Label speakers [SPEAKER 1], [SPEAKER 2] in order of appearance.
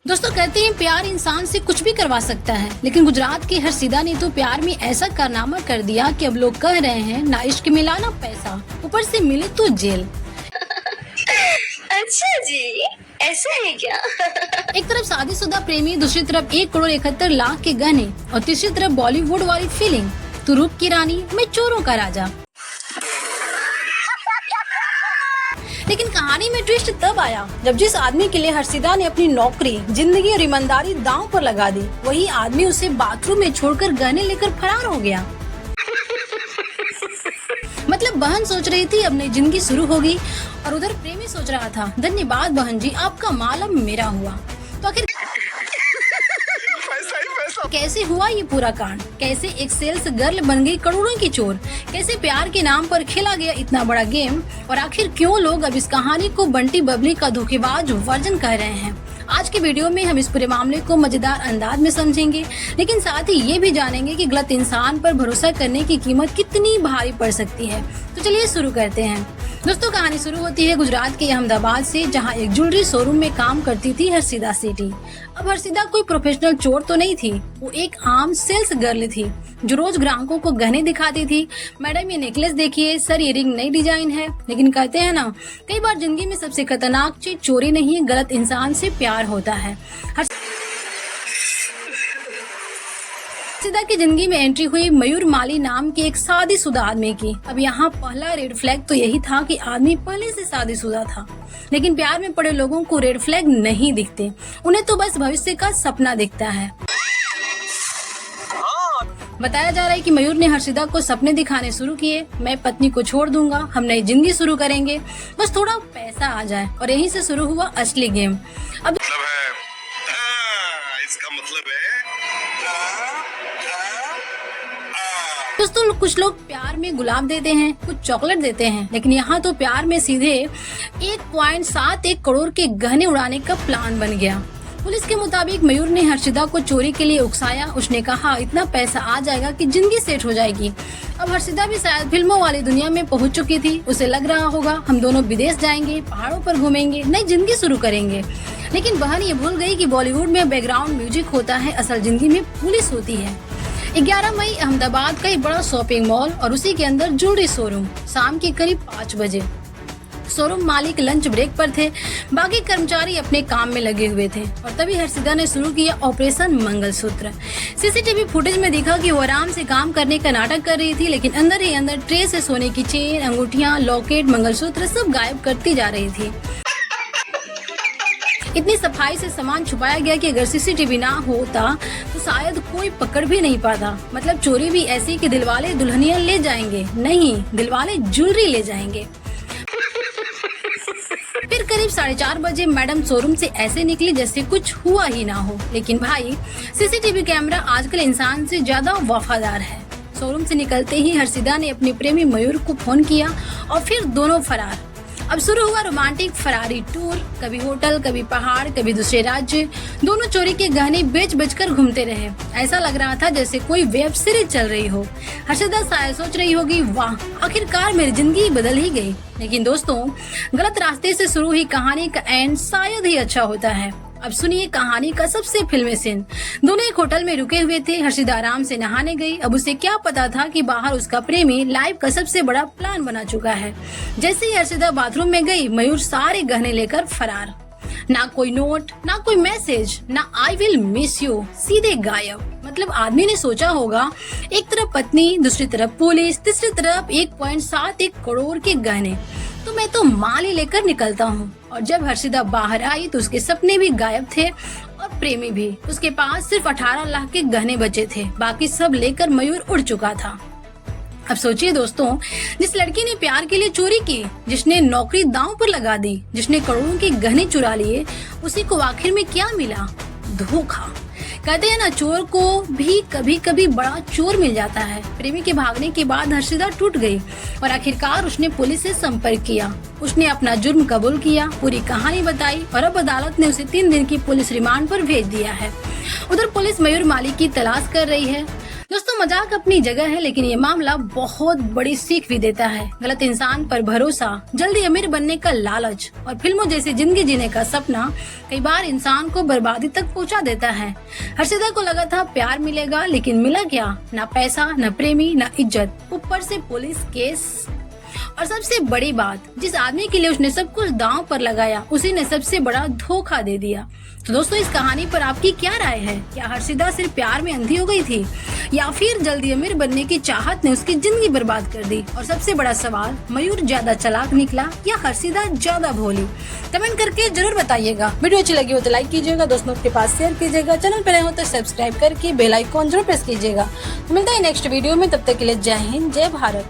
[SPEAKER 1] दोस्तों कहते हैं प्यार इंसान से कुछ भी करवा सकता है, लेकिन गुजरात के हर्षिदा ने तो प्यार में ऐसा कारनामा कर दिया कि अब लोग कह रहे हैं ना इश्क मिला ना पैसा, ऊपर से मिले तो जेल।
[SPEAKER 2] अच्छा जी, ऐसा है क्या?
[SPEAKER 1] एक तरफ शादीशुदा प्रेमी, दूसरी तरफ 1,71,00,000 के गहने और तीसरी तरफ बॉलीवुड वाली फीलिंग, तू रूप की रानी मैं चोरों का राजा। लेकिन कहानी में ट्विस्ट तब आया जब जिस आदमी के लिए हर्षिदा ने अपनी नौकरी, जिंदगी और ईमानदारी दांव पर लगा दी, वही आदमी उसे बाथरूम में छोड़कर गहने लेकर फरार हो गया। मतलब बहन सोच रही थी अब नई जिंदगी शुरू होगी और उधर प्रेमी सोच रहा था धन्यवाद बहन जी, आपका माल अब मेरा हुआ। तो आखिर कैसे हुआ ये पूरा कांड? कैसे एक सेल्स गर्ल बन गई करोड़ों की चोर? कैसे प्यार के नाम पर खेला गया इतना बड़ा गेम? और आखिर क्यों लोग अब इस कहानी को बंटी बबली का धोखेबाज वर्जन कह रहे हैं? आज के वीडियो में हम इस पूरे मामले को मजेदार अंदाज में समझेंगे, लेकिन साथ ही ये भी जानेंगे कि गलत इंसान पर भरोसा करने की कीमत कितनी भारी पड़ सकती है। तो चलिए शुरू करते हैं। दोस्तों कहानी शुरू होती है गुजरात के अहमदाबाद से, जहां एक ज्वेलरी शोरूम में काम करती थी हर्षिदा सेठी। अब हर्षिदा कोई प्रोफेशनल चोर तो नहीं थी, वो एक आम सेल्स गर्ल थी जो रोज ग्राहकों को गहने दिखाती थी। मैडम ये नेकलेस देखिए सर, ये रिंग नई डिजाइन है। लेकिन कहते हैं ना, कई बार जिंदगी में सबसे खतरनाक चीज चोरी नहीं, गलत इंसान से प्यार होता है। हर्षिदा की जिंदगी में एंट्री हुई मयूर माली नाम के एक शादीशुदा आदमी की। अब यहाँ पहला रेड फ्लैग तो यही था कि आदमी पहले से शादीशुदा था। लेकिन प्यार में पड़े लोगों को रेड फ्लैग नहीं दिखते, उन्हें तो बस भविष्य का सपना दिखता है। बताया जा रहा है कि मयूर ने हर्षिदा को सपने दिखाने शुरू किए। मैं पत्नी को छोड़ दूंगा, हम नई जिंदगी शुरू करेंगे, बस थोड़ा पैसा आ जाए। और यहीं से शुरू हुआ असली गेम। अब
[SPEAKER 3] इसका मतलब है
[SPEAKER 1] दोस्तों कुछ लोग प्यार में गुलाब देते हैं, कुछ चॉकलेट देते हैं, लेकिन यहाँ तो प्यार में सीधे 1.71 करोड़ के गहने उड़ाने का प्लान बन गया। पुलिस के मुताबिक मयूर ने हर्षिदा को चोरी के लिए उकसाया। उसने कहा इतना पैसा आ जाएगा कि जिंदगी सेट हो जाएगी। अब हर्षिदा भी शायद फिल्मों वाली दुनिया में पहुंच चुकी थी। उसे लग रहा होगा हम दोनों विदेश जाएंगे, पहाड़ों पर घूमेंगे, नई जिंदगी शुरू करेंगे। लेकिन बहन ये भूल गई कि बॉलीवुड में बैकग्राउंड म्यूजिक होता है, असल जिंदगी में पुलिस होती है। 11 मई अहमदाबाद का एक बड़ा शॉपिंग मॉल और उसी के अंदर ज्वेलरी शोरूम। शाम के करीब 5 बजे शोरूम मालिक लंच ब्रेक पर थे, बाकी कर्मचारी अपने काम में लगे हुए थे और तभी हर्षिदा ने शुरू किया ऑपरेशन मंगलसूत्र। सीसीटीवी फुटेज में दिखा कि वो आराम से काम करने का नाटक कर रही थी, लेकिन अंदर ही अंदर ट्रे से सोने की चेन, अंगूठियां, लॉकेट, मंगलसूत्र सब गायब करती जा रही थी। इतनी सफाई से सामान छुपाया गया कि अगर सीसीटीवी ना होता तो शायद कोई पकड़ भी नहीं पाता। मतलब चोरी भी ऐसी कि दिलवाले दुल्हनिया ले जाएंगे, नहीं दिलवाले ज्वेलरी ले जाएंगे। फिर करीब 4:30 बजे मैडम शोरूम से ऐसे निकली जैसे कुछ हुआ ही ना हो। लेकिन भाई सीसीटीवी कैमरा आजकल इंसान से ज्यादा वफादार है। शोरूम से निकलते ही हर्षिदा ने अपने प्रेमी मयूर को फोन किया और फिर दोनों फरार। अब शुरू हुआ रोमांटिक फरारी टूर, कभी होटल, कभी पहाड़, कभी दूसरे राज्य। दोनों चोरी के गहने बेच कर घूमते रहे। ऐसा लग रहा था जैसे कोई वेब सीरीज चल रही हो। हर्षिदा शायद सोच रही होगी वाह आखिरकार मेरी जिंदगी बदल ही गई। लेकिन दोस्तों गलत रास्ते से शुरू हुई कहानी का एंड शायद ही अच्छा होता है। अब सुनिए कहानी का सबसे फिल्मी सीन। दोनों एक होटल में रुके हुए थे। हर्षिदा आराम से नहाने गई। अब उसे क्या पता था कि बाहर उसका प्रेमी लाइफ का सबसे बड़ा प्लान बना चुका है। जैसे ही हर्षिदा बाथरूम में गई, मयूर सारे गहने लेकर फरार। ना कोई नोट, ना कोई मैसेज, ना आई विल मिस यू, सीधे गायब। मतलब आदमी ने सोचा होगा एक तरफ पत्नी, दूसरी तरफ पुलिस, तीसरी तरफ 1.71 करोड़ के गहने, तो मैं तो माल ही लेकर निकलता हूँ। और जब हर्षिदा बाहर आई तो उसके सपने भी गायब थे और प्रेमी भी। उसके पास सिर्फ 18 लाख के गहने बचे थे, बाकी सब लेकर मयूर उड़ चुका था। अब सोचिए दोस्तों, जिस लड़की ने प्यार के लिए चोरी की, जिसने नौकरी दांव पर लगा दी, जिसने करोड़ों के गहने चुरा लिए, उसी को आखिर में क्या मिला? धोखा। कहते हैं ना चोर को भी कभी कभी बड़ा चोर मिल जाता है। प्रेमी के भागने के बाद हर्षिदा टूट गई और आखिरकार उसने पुलिस से संपर्क किया। उसने अपना जुर्म कबूल किया, पूरी कहानी बताई और अब अदालत ने उसे 3 दिन की पुलिस रिमांड पर भेज दिया है। उधर पुलिस मयूर माली की तलाश कर रही है। दोस्तों दोस्तों मजाक अपनी जगह है, लेकिन ये मामला बहुत बड़ी सीख भी देता है। गलत इंसान पर भरोसा, जल्दी अमीर बनने का लालच और फिल्मों जैसी जिंदगी जीने का सपना कई बार इंसान को बर्बादी तक पहुंचा देता है। हर्षिदा को लगा था प्यार मिलेगा, लेकिन मिला क्या? ना पैसा, ना प्रेमी, ना इज्जत, ऊपर से पुलिस केस। और सबसे बड़ी बात, जिस आदमी के लिए उसने सब कुछ दांव पर लगाया, उसी ने सबसे बड़ा धोखा दे दिया। तो दोस्तों इस कहानी पर आपकी क्या राय है? क्या हर्षिदा सिर्फ प्यार में अंधी हो गई थी, या फिर जल्दी अमीर बनने की चाहत ने उसकी जिंदगी बर्बाद कर दी? और सबसे बड़ा सवाल, मयूर ज्यादा चालाक निकला या हर्षिदा ज्यादा भोली? कमेंट करके जरूर बताइएगा। वीडियो अच्छी लगी हो तो लाइक कीजिएगा, दोस्तों के पास शेयर कीजिएगा, चैनल पर नए हो तो सब्सक्राइब करके बेल आइकॉन जरूर प्रेस कीजिएगा। मिलता है नेक्स्ट वीडियो में, तब तक के लिए जय हिंद, जय भारत।